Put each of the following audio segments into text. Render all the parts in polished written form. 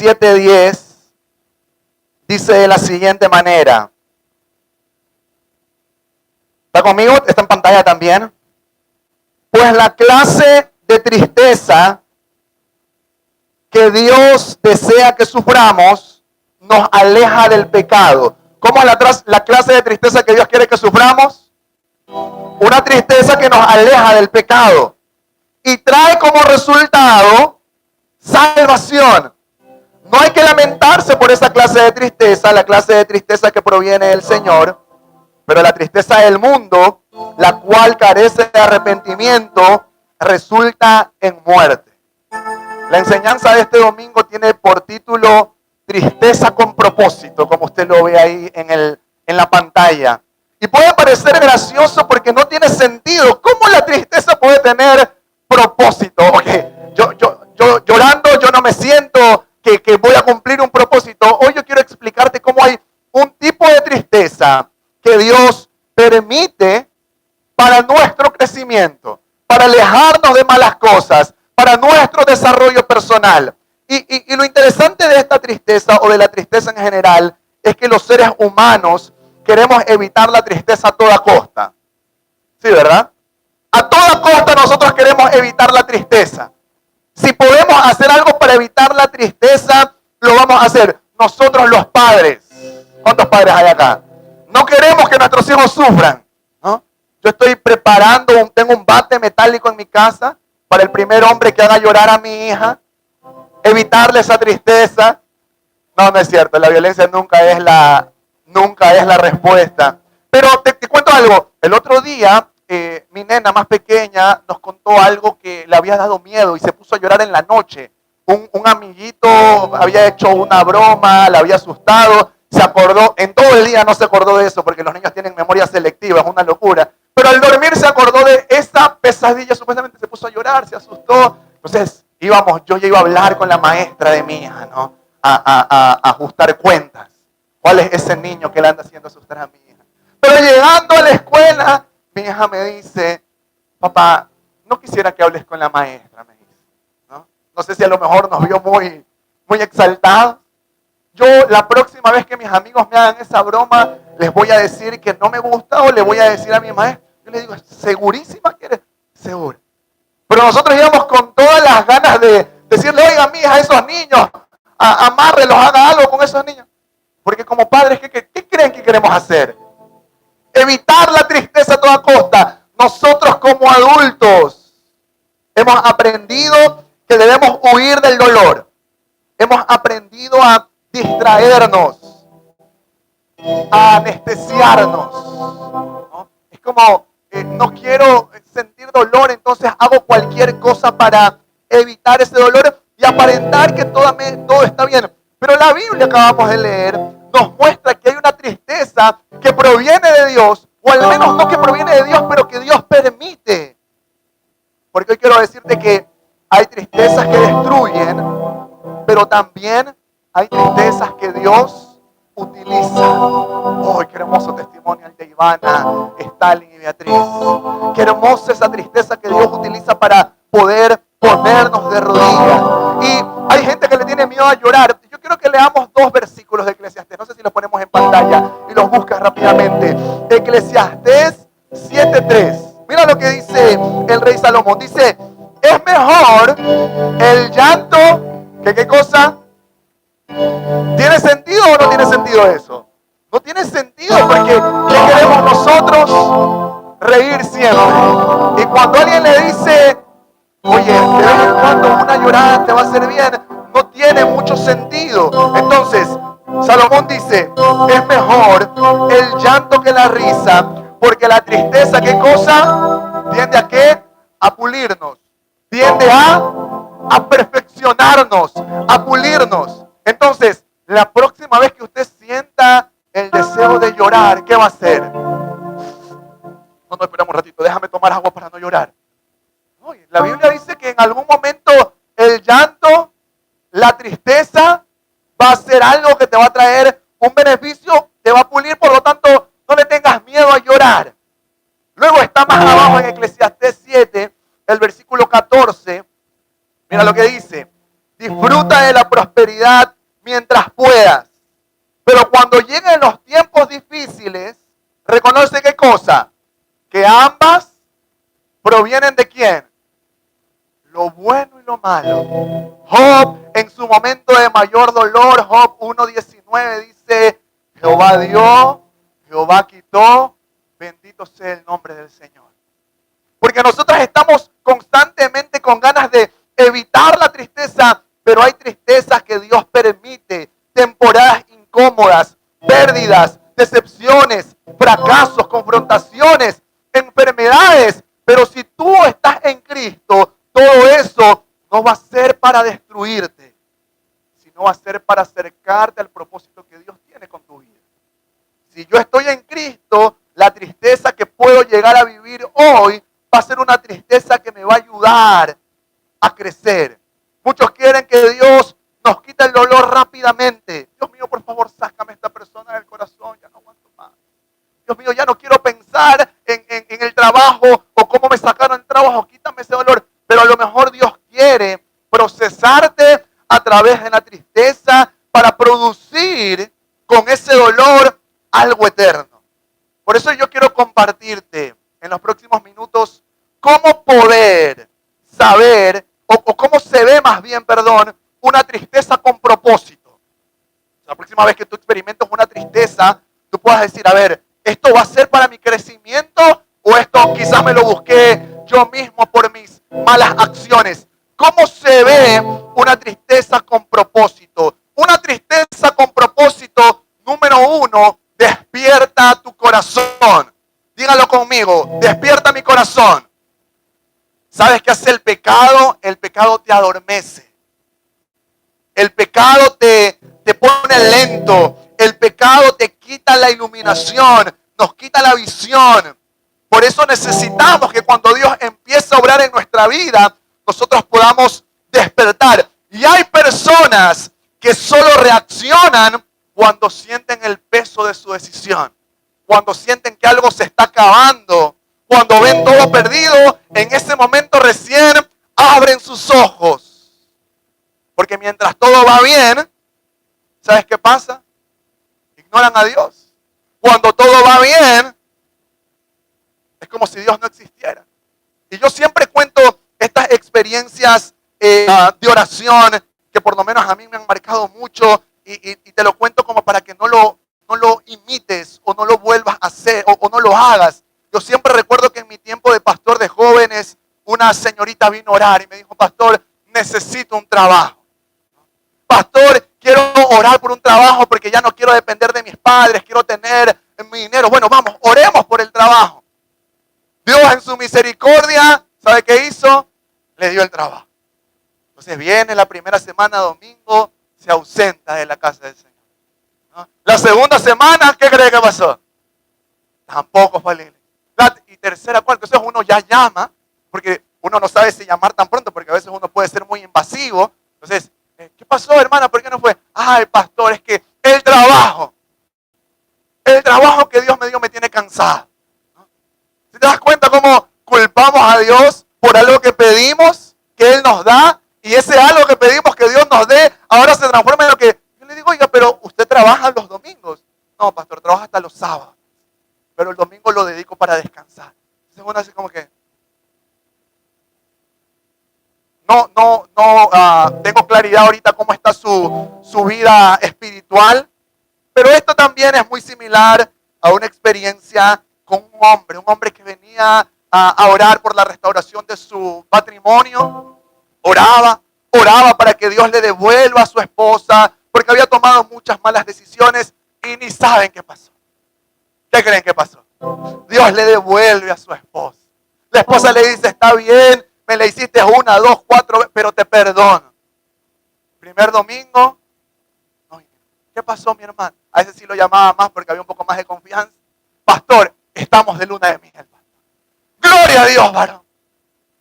7:10 dice de la siguiente manera. ¿Está conmigo? ¿Está en pantalla también? Pues la clase de tristeza que Dios desea que suframos nos aleja del pecado. ¿Cómo es la clase de tristeza que Dios quiere que suframos? Una tristeza que nos aleja del pecado y trae como resultado salvación. No hay que lamentarse por esa clase de tristeza, la clase de tristeza que proviene del Señor, pero la tristeza del mundo, la cual carece de arrepentimiento, resulta en muerte. La enseñanza de este domingo tiene por título Tristeza con propósito, como usted lo ve ahí en la pantalla. Y puede parecer gracioso porque no tiene sentido. ¿Cómo la tristeza puede tener propósito? Okay, yo llorando, yo no me siento que voy a cumplir un propósito. Hoy yo quiero explicarte cómo hay un tipo de tristeza que Dios permite para nuestro crecimiento, para alejarnos de malas cosas, para nuestro desarrollo personal. Y lo interesante de esta tristeza o de la tristeza en general es que los seres humanos queremos evitar la tristeza a toda costa. ¿Sí, verdad? A toda costa nosotros queremos evitar la tristeza. Si podemos hacer algo para evitar la tristeza, lo vamos a hacer. Nosotros los padres. ¿Cuántos padres hay acá? No queremos que nuestros hijos sufran, ¿no? Yo estoy preparando, tengo un bate metálico en mi casa para el primer hombre que haga llorar a mi hija. Evitarle esa tristeza. No, no es cierto. La violencia nunca es la respuesta. Pero te cuento algo. El otro día, mi nena más pequeña nos contó algo que le había dado miedo y se puso a llorar en la noche. Un amiguito había hecho una broma, la había asustado, se acordó, en todo el día no se acordó de eso porque los niños tienen memoria selectiva, es una locura. Pero al dormir se acordó de esa pesadilla, supuestamente se puso a llorar, se asustó. Entonces yo ya iba a hablar con la maestra de mi hija, ¿no? A ajustar cuentas. ¿Cuál es ese niño que le anda haciendo asustar a mi hija? Pero llegando a la escuela, mi hija me dice, papá, no quisiera que hables con la maestra, me dice. No sé si a lo mejor nos vio muy exaltados. Yo la próxima vez que mis amigos me hagan esa broma, les voy a decir que no me gusta o le voy a decir a mi maestra. Yo le digo, ¿segurísima que eres? Segura. Pero nosotros íbamos con todas las ganas de decirle, oiga, mi hija, esos niños, amárrelos, haga algo con esos niños. Porque como padres, ¿qué creen que queremos hacer? Evitar la tristeza a toda costa. Nosotros como adultos hemos aprendido que debemos huir del dolor. Hemos aprendido a distraernos, a anestesiarnos, ¿no? Es como, no quiero sentir dolor, entonces hago cualquier cosa para evitar ese dolor y aparentar que todo está bien. Pero la Biblia que acabamos de leer nos muestra que hay una tristeza que proviene de Dios, o al menos no que proviene de Dios, pero que Dios permite. Porque hoy quiero decirte que hay tristezas que destruyen, pero también hay tristezas que Dios utiliza. ¡Oh, qué hermoso testimonio el de Ivana, Stalin y Beatriz! ¡Qué hermosa esa tristeza que Dios utiliza para poder ponernos de rodillas! Y hay gente que le tiene miedo a llorar. Yo quiero que leamos 2 versículos de Eclesiastés. No sé si los ponemos en pantalla y los buscas rápidamente. Eclesiastés 7:3. Mira lo que dice el rey Salomón. Dice, es mejor el llanto que ¿qué cosa? ¿Tiene sentido o no tiene sentido eso? No tiene sentido porque ¿qué queremos nosotros? Reír siempre. Y cuando alguien le dice, oye, de vez en cuando una llorada te va a hacer bien, no tiene mucho sentido. Entonces, Salomón dice, es mejor el llanto que la risa, porque la tristeza, ¿qué cosa? Tiende a ¿qué? A pulirnos. Tiende a perfeccionarnos, a pulirnos. Entonces, la próxima vez que usted sienta el deseo de llorar, ¿qué va a hacer? No, esperamos un ratito, déjame tomar agua para no llorar. Oye, la Biblia dice que en algún momento el llanto, la tristeza, va a ser algo que te va a traer un beneficio, te va a pulir, por lo tanto, no le tengas miedo a llorar. Luego está más abajo en Eclesiastés 7, el versículo 14. Mira lo que dice. Disfruta de la prosperidad mientras puedas. Pero cuando lleguen los tiempos difíciles, reconoce qué cosa, que ambas provienen de quién, lo bueno y lo malo. Job, en su momento de mayor dolor, Job 1:19 dice, Jehová dio, Jehová quitó, bendito sea el nombre del Señor. Porque nosotros estamos constantemente con ganas de evitar la tristeza, pero hay tristezas que Dios permite, temporadas incómodas, pérdidas, decepciones, fracasos, confrontaciones, enfermedades. Pero si tú estás en Cristo, todo eso no va a ser para destruirte, sino va a ser para acercarte al propósito que Dios tiene con tu vida. Si yo estoy en Cristo, la tristeza que puedo llegar a vivir hoy va a ser una tristeza que me va a ayudar a crecer. Muchos quieren que Dios nos quite el dolor rápidamente. Dios mío, por favor, sácame a esta persona del corazón, ya no aguanto más. Dios mío, ya no quiero pensar en el trabajo o cómo me sacaron el trabajo, quítame ese dolor. Pero a lo mejor Dios quiere procesarte a través de la tristeza para producir con ese dolor algo eterno. Por eso yo quiero compartirte en los próximos minutos cómo poder saber, o cómo se ve más bien, perdón, una tristeza con propósito. La próxima vez que tú experimentes una tristeza, tú puedas decir, a ver, ¿esto va a ser para mi crecimiento o esto quizás me lo busqué yo mismo por mis malas acciones? ¿Cómo se ve una tristeza con propósito? Una tristeza con propósito, número uno, despierta tu corazón. Dígalo conmigo, despierta mi corazón. ¿Sabes qué hace el pecado? El pecado te adormece. El pecado te pone lento. El pecado te quita la iluminación, nos quita la visión. Por eso necesitamos que cuando Dios empiece a obrar en nuestra vida, nosotros podamos despertar. Y hay personas que solo reaccionan cuando sienten el peso de su decisión. Cuando sienten que algo se está acabando. Cuando ven todo perdido, en ese momento recién abren sus ojos. Porque mientras todo va bien, ¿sabes qué pasa? Ignoran a Dios. Cuando todo va bien, es como si Dios no existiera. Y yo siempre cuento estas experiencias de oración que por lo menos a mí me han marcado mucho y te lo cuento como para que no lo imites o no lo vuelvas a hacer o no lo hagas. Yo siempre recuerdo que en mi tiempo de pastor de jóvenes, una señorita vino a orar y me dijo, pastor, necesito un trabajo. Pastor, quiero orar por un trabajo porque ya no quiero depender de mis padres, quiero tener mi dinero. Bueno, vamos, oremos por el trabajo. Dios en su misericordia, ¿sabe qué hizo? Le dio el trabajo. Entonces viene la primera semana, domingo, se ausenta de la casa del Señor. ¿No? La segunda semana, ¿qué cree que pasó? Tampoco fue a la iglesia. Y tercera, cuarta, entonces uno ya llama, porque uno no sabe si llamar tan pronto, porque a veces uno puede ser muy invasivo. Entonces, ¿qué pasó, hermana? ¿Por qué no fue? Ay, pastor, es que el trabajo que Dios me dio me tiene cansado. ¿No? ¿Si te das cuenta cómo culpamos a Dios por algo que pedimos, que Él nos da, y ese algo que pedimos que Dios nos dé, ahora se transforma en lo que yo le digo, oiga, pero usted trabaja los domingos? No, pastor, trabaja hasta los sábados, pero el domingo lo dedico para descansar. Entonces uno así como que, tengo claridad ahorita cómo está su vida espiritual, pero esto también es muy similar a una experiencia con un hombre que venía a orar por la restauración de su patrimonio. Oraba para que Dios le devuelva a su esposa, porque había tomado muchas malas decisiones y ni saben qué pasó. ¿Qué creen que pasó? Dios le devuelve a su esposa. La esposa le dice, está bien, me la hiciste 1, 2, 4 veces, pero te perdono. Primer domingo, ¿qué pasó, mi hermano? A ese sí lo llamaba más porque había un poco más de confianza. Pastor, estamos de luna de miel. Gloria a Dios, varón.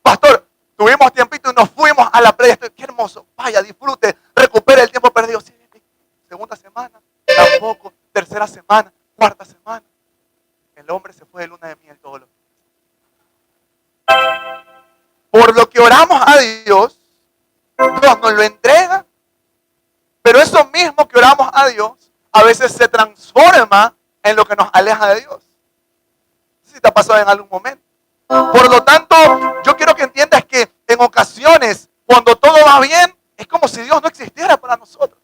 Pastor, tuvimos tiempito y nos fuimos a la playa. Qué hermoso. Vaya, disfrute, recupere el tiempo perdido. Sí, segunda semana, tampoco. Tercera semana, cuarta semana. El hombre se fue de luna de miel todos los días. Por lo que oramos a Dios, Dios nos lo entrega eso mismo que oramos a Dios, a veces se transforma en lo que nos aleja de Dios. No sé si te ha pasado en algún momento. Por lo tanto, yo quiero que entiendas que en ocasiones, cuando todo va bien, es como si Dios no existiera para nosotros.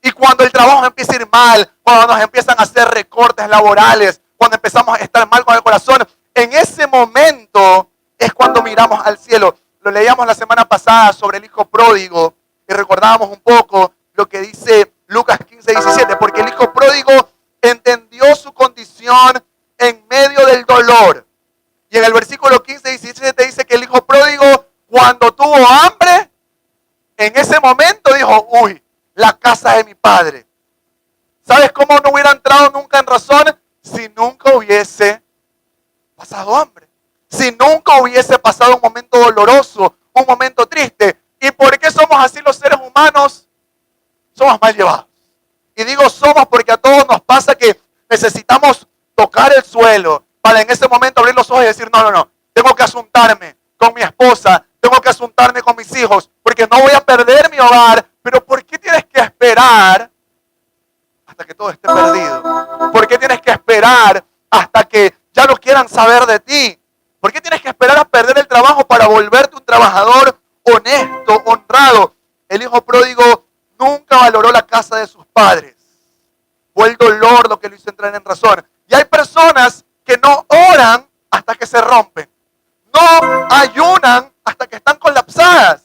Y cuando el trabajo empieza a ir mal, cuando nos empiezan a hacer recortes laborales, cuando empezamos a estar mal con el corazón, en ese momento es cuando miramos al cielo. Lo leíamos la semana pasada sobre el hijo pródigo y recordábamos un poco lo que dice Lucas 15:17, porque el hijo pródigo entendió su condición en medio del dolor. Y en el versículo 15:17 dice que el hijo pródigo, cuando tuvo hambre, en ese momento dijo, uy, la casa de mi padre. ¿Sabes cómo no hubiera entrado nunca en razón? Si nunca hubiese pasado hambre. Si nunca hubiese pasado un momento doloroso, un momento triste. ¿Y por qué somos así los seres humanos? Somos mal llevados. Y digo somos porque a todos nos pasa que necesitamos tocar el suelo para en ese momento abrir los ojos y decir, no, tengo que asuntarme con mi esposa, tengo que asuntarme con mis hijos, porque no voy a perder mi hogar. Pero ¿por qué tienes que esperar hasta que todo esté perdido? ¿Por qué tienes que esperar hasta que ya no quieran saber de ti? ¿Por qué tienes que esperar a perder el trabajo para volverte un trabajador honesto, honrado? El hijo pródigo nunca valoró la casa de sus padres. Fue el dolor lo que lo hizo entrar en razón. Y hay personas que no oran hasta que se rompen. No ayunan hasta que están colapsadas.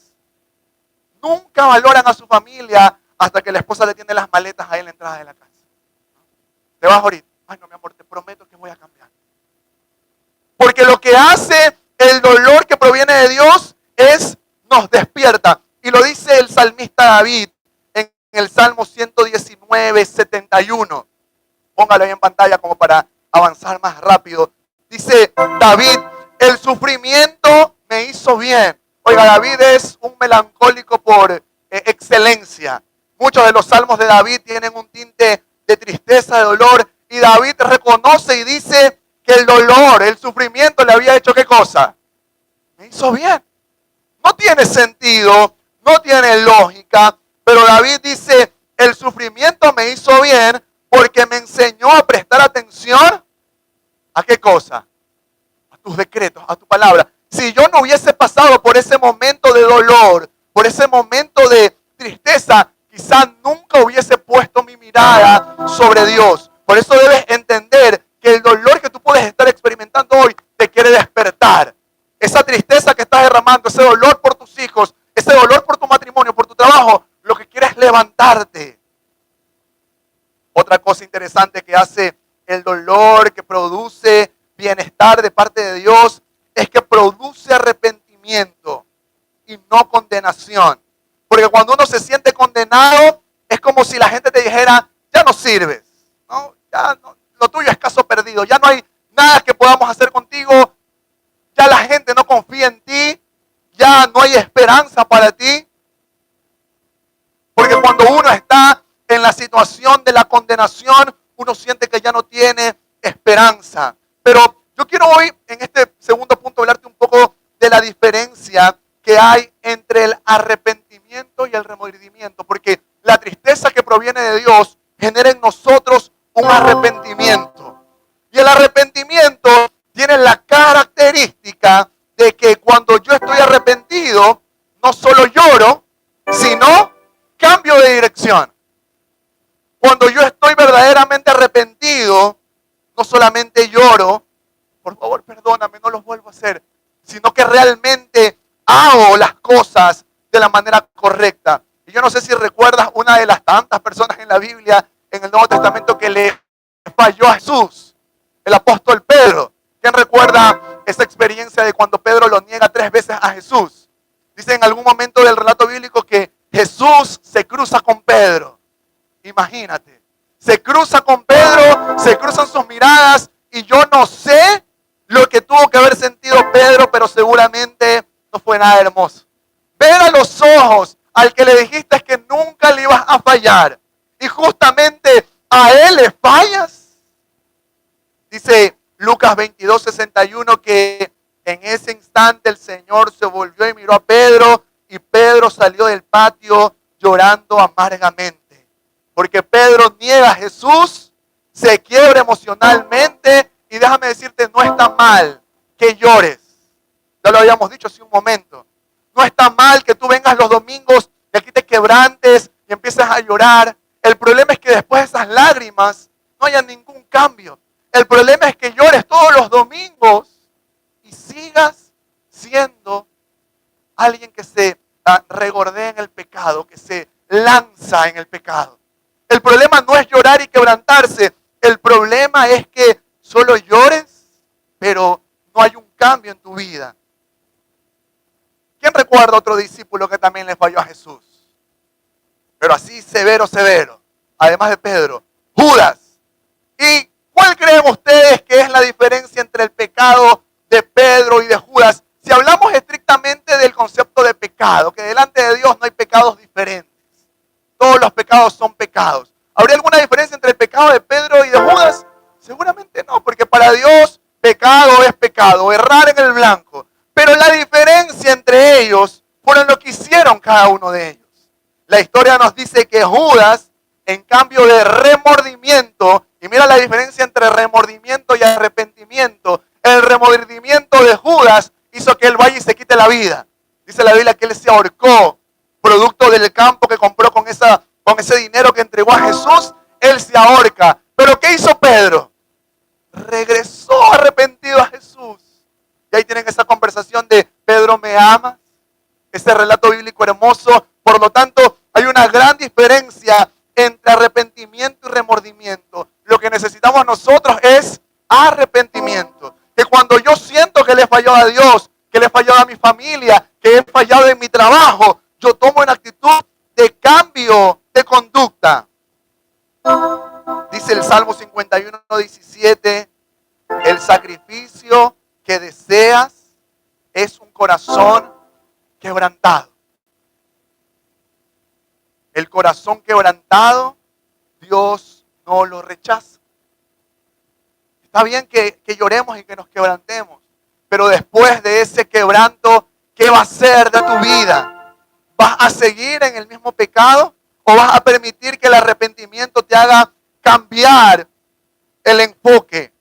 Nunca valoran a su familia hasta que la esposa le tiene las maletas ahí en la entrada de la casa. ¿Te vas ahorita? Ay, no, mi amor, te prometo que voy a cambiar. Porque lo que hace el dolor que proviene de Dios es nos despierta. Y lo dice el salmista David en el Salmo 119:71. Póngalo ahí en pantalla como para avanzar más rápido. Dice David, el sufrimiento me hizo bien. Oiga, David es un melancólico por excelencia. Muchos de los salmos de David tienen un tinte de tristeza, de dolor. Y David reconoce y dice que el dolor, el sufrimiento le había hecho ¿qué cosa? Me hizo bien. No tiene sentido, no tiene lógica. Pero David dice, el sufrimiento me hizo bien porque me enseñó a prestar atención. ¿A qué cosa? A tus decretos, a tu palabra. Si yo no hubiese pasado por ese momento de dolor, por ese momento de tristeza, quizás nunca hubiese puesto mi mirada sobre Dios. Por eso debes entender que el dolor que tú puedes estar experimentando hoy te quiere despertar. Esa tristeza que estás derramando, ese dolor por tus hijos, ese dolor por tu matrimonio, por tu trabajo, lo que quiere es levantarte. Otra cosa interesante que hace el dolor, que produce bienestar de parte de Dios, es que produce arrepentimiento y no condenación. Porque cuando uno se siente condenado, es como si la gente te dijera, ya no sirves, ¿no? Ya no, lo tuyo es caso perdido, ya no hay nada que podamos hacer contigo, ya la gente no confía en ti, ya no hay esperanza para ti. Porque cuando uno está en la situación de la condenación, uno siente que ya no tiene esperanza. Pero yo quiero hoy, en este segundo punto, hablarte un poco de la diferencia que hay entre el arrepentimiento y el remordimiento. Porque la tristeza que proviene de Dios genera en nosotros un arrepentimiento. Y el arrepentimiento tiene la característica de que cuando yo estoy arrepentido, no solo lloro, sino cambio de dirección. Cuando yo estoy verdaderamente arrepentido, no solamente lloro, por favor perdóname, no los vuelvo a hacer, sino que realmente hago las cosas de la manera correcta. Y yo no sé si recuerdas una de las tantas personas en la Biblia, en el Nuevo Testamento, que le falló a Jesús, el apóstol Pedro. ¿Quién recuerda esa experiencia de cuando Pedro lo niega 3 veces a Jesús? Dice en algún momento del relato bíblico que Jesús se cruza con Pedro. Imagínate, se cruza con Pedro, se cruzan sus miradas y yo no sé lo que tuvo que haber sentido Pedro, pero seguramente no fue nada hermoso. Ver a los ojos al que le dijiste que nunca le ibas a fallar y justamente a él le fallas. Dice Lucas 22:61 que en ese instante el Señor se volvió y miró a Pedro y Pedro salió del patio llorando amargamente. Porque Pedro niega a Jesús, se quiebra emocionalmente y déjame decirte, no está mal que llores. Ya lo habíamos dicho hace un momento. No está mal que tú vengas los domingos y aquí te quebrantes y empieces a llorar. El problema es que después de esas lágrimas no haya ningún cambio. El problema es que llores todos los domingos y sigas siendo alguien que se regordea en el pecado, que se lanza en el pecado. El problema no es llorar y quebrantarse. El problema es que solo llores, pero no hay un cambio en tu vida. ¿Quién recuerda a otro discípulo que también le falló a Jesús? Pero así severo, severo. Además de Pedro, Judas. ¿Y cuál creen ustedes que es la diferencia entre el pecado de Pedro y de Judas? Si hablamos estrictamente del concepto de pecado, que delante de Dios no hay pecados diferentes. Todos los pecados son pecados. ¿Habría alguna diferencia entre el pecado de Pedro y de Judas? Seguramente no, porque para Dios pecado es pecado, errar en el blanco. Pero la diferencia entre ellos fueron lo que hicieron cada uno de ellos. La historia nos dice que Judas, en cambio de remordimiento, y mira la diferencia entre remordimiento y arrepentimiento, el remordimiento de Judas hizo que él vaya y se quite la vida. Dice la Biblia que él se ahorcó, producto del campo que compró con ese dinero que entregó a Jesús, él se ahorca. Pero ¿qué hizo Pedro? Regresó arrepentido a Jesús. Y ahí tienen esa conversación de Pedro, ¿me amas? Ese relato bíblico hermoso. Por lo tanto, hay una gran diferencia entre arrepentimiento y remordimiento. Lo que necesitamos nosotros es arrepentimiento. Que cuando yo siento que le he fallado a Dios, que le he fallado a mi familia, que he fallado en mi trabajo, yo tomo una actitud de cambio de conducta. Dice el Salmo 51:17, el sacrificio que deseas es un corazón quebrantado. El corazón quebrantado, Dios no lo rechaza. Está bien que lloremos y que nos quebrantemos, pero después de ese quebranto, ¿qué va a ser de tu vida? ¿Vas a seguir en el mismo pecado o vas a permitir que el arrepentimiento te haga cambiar el enfoque?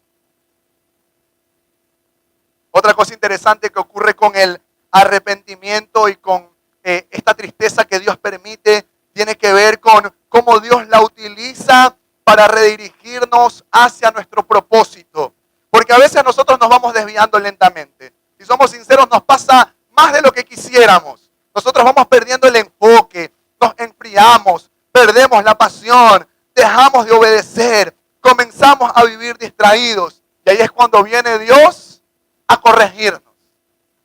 Otra cosa interesante que ocurre con el arrepentimiento y con esta tristeza que Dios permite tiene que ver con cómo Dios la utiliza para redirigirnos hacia nuestro propósito. Porque a veces nosotros nos vamos desviando lentamente. Si somos sinceros, nos pasa más de lo que quisiéramos. Nosotros vamos perdiendo el enfoque, nos enfriamos, perdemos la pasión, dejamos de obedecer, comenzamos a vivir distraídos. Y ahí es cuando viene Dios a corregirnos,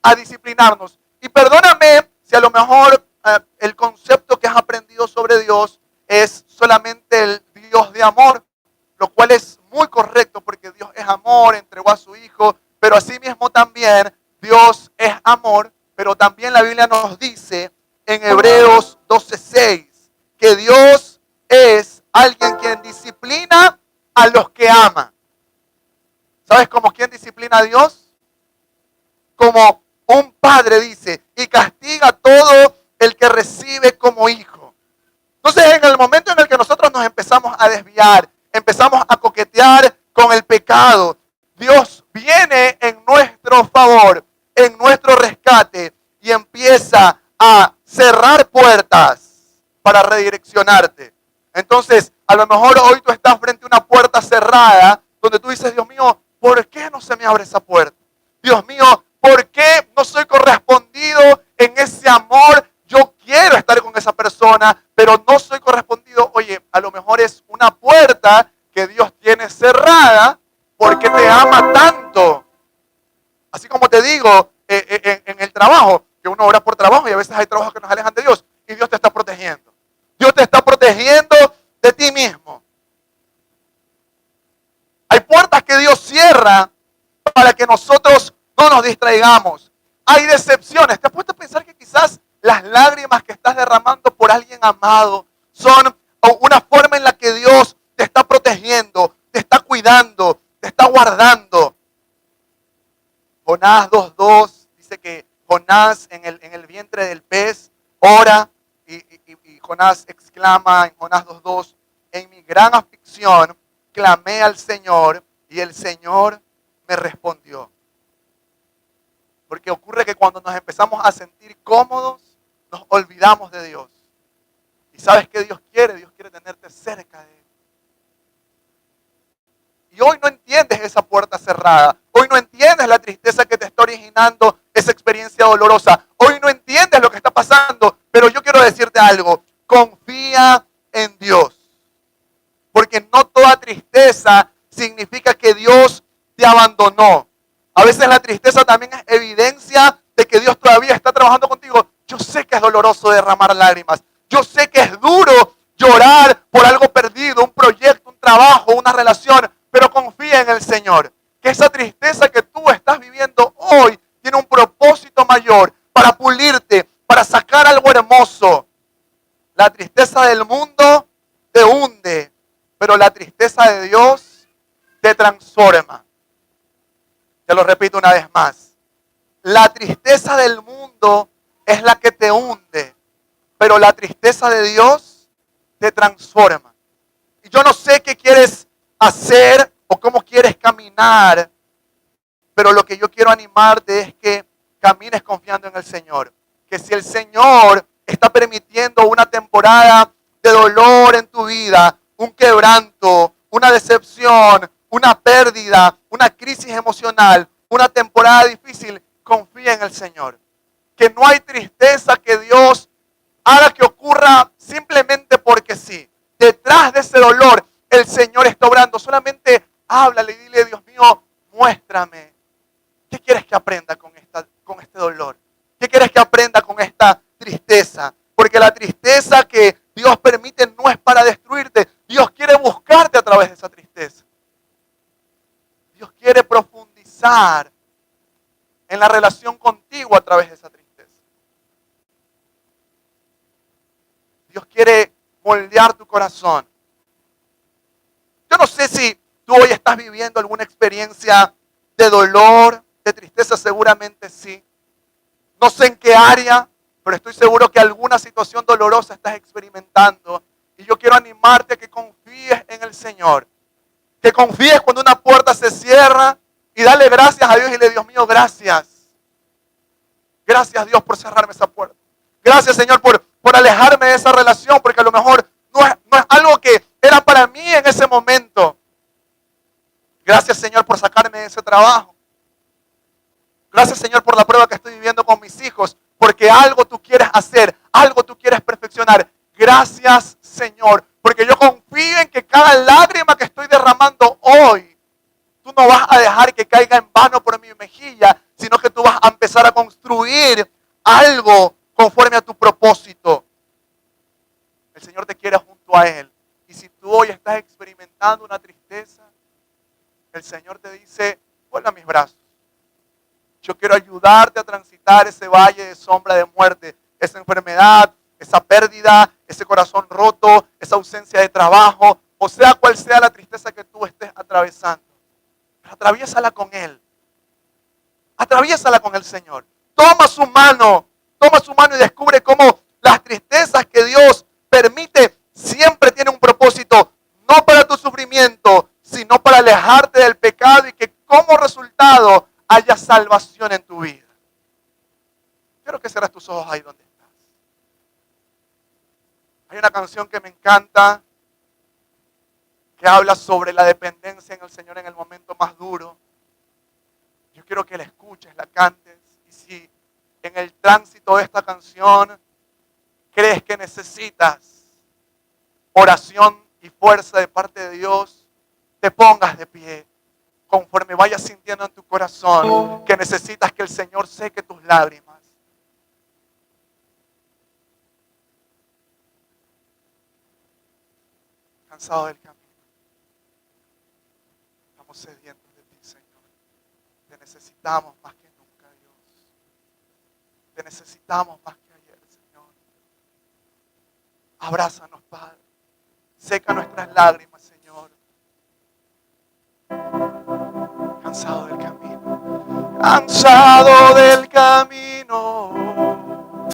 a disciplinarnos. Y perdóname si a lo mejor el concepto que has aprendido sobre Dios es solamente el Dios de amor, lo cual es muy correcto porque Dios es amor, entregó a su Hijo, pero asimismo también Dios es amor, pero también la Biblia nos dice en Hebreos 12:6 que Dios es alguien quien disciplina a los que ama. ¿Sabes cómo quién disciplina a Dios? Como un padre dice, y castiga a todo el que recibe como hijo. Entonces, en el momento en el que nosotros nos empezamos a desviar, empezamos a coquetear con el pecado, Dios viene en nuestro favor, en nuestro rescate y empieza a cerrar puertas para redireccionarte. Entonces, a lo mejor hoy tú estás frente a una puerta cerrada donde tú dices, Dios mío, ¿por qué no se me abre esa puerta? Dios mío, ¿por qué no soy correspondido en ese amor? Yo quiero estar con esa persona, pero no soy correspondido. Oye, a lo mejor es una puerta que Dios tiene cerrada porque te ama tanto. Así como te digo, en el trabajo, que uno ora por trabajo y a veces hay trabajos que nos alejan de Dios y Dios te está protegiendo. Dios te está protegiendo de ti mismo. Hay puertas que Dios cierra para que nosotros no nos distraigamos. Hay decepciones. ¿Te has puesto a pensar que quizás las lágrimas que estás derramando por alguien amado son una forma en la que Dios te está protegiendo, te está cuidando, te está guardando? Jonás 2:2 dice que Jonás en el vientre del pez ora y Jonás exclama en Jonás 2:2, gran aflicción, clamé al Señor y el Señor me respondió. Porque ocurre que cuando nos empezamos a sentir cómodos, nos olvidamos de Dios. ¿Y sabes qué Dios quiere? Dios quiere tenerte cerca de Él. Y hoy no entiendes esa puerta cerrada. Hoy no entiendes la tristeza que te está originando esa experiencia dolorosa. Hoy no entiendes lo que está pasando. Pero yo quiero decirte algo. Confía en Dios. Porque no toda tristeza significa que Dios te abandonó. A veces la tristeza también es evidencia de que Dios todavía está trabajando contigo. Yo sé que es doloroso derramar lágrimas. Yo sé que es duro llorar por algo perdido, un proyecto, un trabajo, una relación. Pero confía en el Señor. Que esa tristeza que tú estás viviendo hoy tiene un propósito mayor para pulirte, para sacar algo hermoso. La tristeza del mundo te hunde, pero la tristeza de Dios te transforma. Te lo repito una vez más. La tristeza del mundo es la que te hunde, pero la tristeza de Dios te transforma. Y yo no sé qué quieres hacer o cómo quieres caminar, pero lo que yo quiero animarte es que camines confiando en el Señor. Que si el Señor está permitiendo una temporada de dolor en tu vida, un quebranto, una decepción, una pérdida, una crisis emocional, una temporada difícil, confía en el Señor. Que no hay tristeza que Dios haga que ocurra simplemente porque sí. Detrás de ese dolor, el Señor está obrando. Solamente háblale y dile, Dios mío, muéstrame. ¿Qué quieres que aprenda con este dolor? ¿Qué quieres que aprenda con esta tristeza? Porque la tristeza que Dios permite no es para destruirte. Dios quiere buscarte a través de esa tristeza. Dios quiere profundizar en la relación contigo a través de esa tristeza. Dios quiere moldear tu corazón. Yo no sé si tú hoy estás viviendo alguna experiencia de dolor, de tristeza, seguramente sí. No sé en qué área, pero estoy seguro que alguna situación dolorosa estás experimentando. Y yo quiero animarte a que confíes en el Señor. Que confíes cuando una puerta se cierra y dale gracias a Dios y dile, Dios mío, gracias. Gracias Dios por cerrarme esa puerta. Gracias Señor por alejarme de esa relación, porque a lo mejor no es algo que era para mí en ese momento. Gracias Señor por sacarme de ese trabajo. Gracias Señor por la prueba que estoy viviendo con mis hijos, porque algo tú quieres hacer, algo tú quieres perfeccionar. Gracias Señor, porque yo confío en que cada lágrima que estoy derramando hoy, tú no vas a dejar que caiga en vano por mi mejilla, sino que tú vas a empezar a construir algo conforme a tu propósito. El Señor te quiere junto a Él. Y si tú hoy estás experimentando una tristeza, el Señor te dice, vuelve a mis brazos. Yo quiero ayudarte a transitar ese valle de sombra de muerte, esa enfermedad, esa pérdida, ese corazón roto, esa ausencia de trabajo, o sea cual sea la tristeza que tú estés atravesando. Pero atraviésala con Él. Atraviésala con el Señor. Toma su mano y descubre cómo las tristezas que Dios permite siempre tienen un propósito, no para tu sufrimiento, sino para alejarte del pecado y que como resultado haya salvación en tu vida. Quiero que cierres tus ojos ahí donde estás. Hay una canción que me encanta, que habla sobre la dependencia en el Señor en el momento más duro. Yo quiero que la escuches, la cantes. Y si en el tránsito de esta canción crees que necesitas oración y fuerza de parte de Dios, te pongas de pie. Conforme vayas sintiendo en tu corazón que necesitas que el Señor seque tus lágrimas. Cansado del camino. Estamos sedientos de ti, Señor. Te necesitamos más que nunca, Dios. Te necesitamos más que ayer, Señor. Abrázanos, Padre. Seca nuestras lágrimas, Señor. Cansado del camino. Cansado del camino.